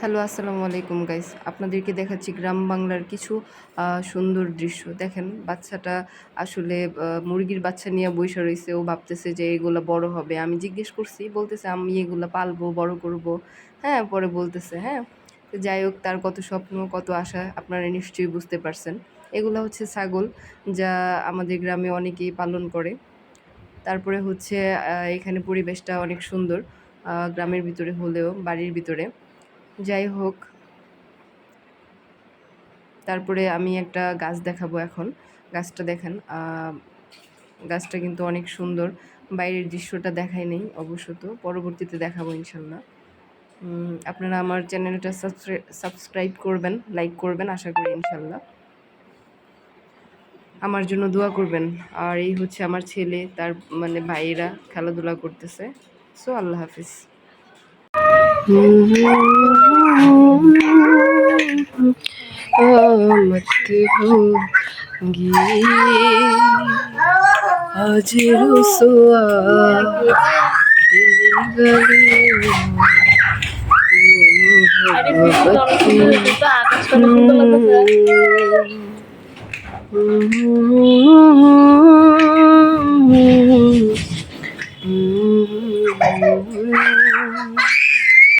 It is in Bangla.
হ্যালো, আসসালামু আলাইকুম গাইস। আপনাদেরকে দেখাচ্ছি গ্রাম বাংলার কিছু সুন্দর দৃশ্য। দেখেন বাচ্চাটা আসলে মুরগির বাচ্চা নিয়ে বইসা রইছে। ও ভাবতেছে যে এগুলা বড় হবে। আমি জিজ্ঞেস করছি, বলতেছে আমি এগুলা পালবো, বড় করব। হ্যাঁ, পরে বলতেছে হ্যাঁ। তো যাই হোক তার কত স্বপ্ন, কত আশা আপনারা নিশ্চয়ই বুঝতে পারছেন। এগুলা হচ্ছে ছাগল, যা আমাদের গ্রামে অনেকেই পালন করে। তারপরে হচ্ছে এখানে পরিবেশটা অনেক সুন্দর। গ্রামের ভিতরে হলেও বাড়ির ভিতরে। যাই হোক, তারপরে আমি একটা গাছ দেখাবো এখন। গাছটা দেখেন, গাছটা কিন্তু অনেক সুন্দর। বাইরের দৃশ্যটা দেখাই নেই অবশ্য, পরবর্তীতে দেখাবো ইনশাল্লাহ। আপনারা আমার চ্যানেলটা সাবস্ক্রাইব করবেন, লাইক করবেন আশা করি ইনশাল্লাহ। আমার জন্য দোয়া করবেন। আর এই হচ্ছে আমার ছেলে, তার মানে ভাইয়েরা খেলাধুলা করতেছে। সো আল্লাহ হাফিজ। आज रुसवा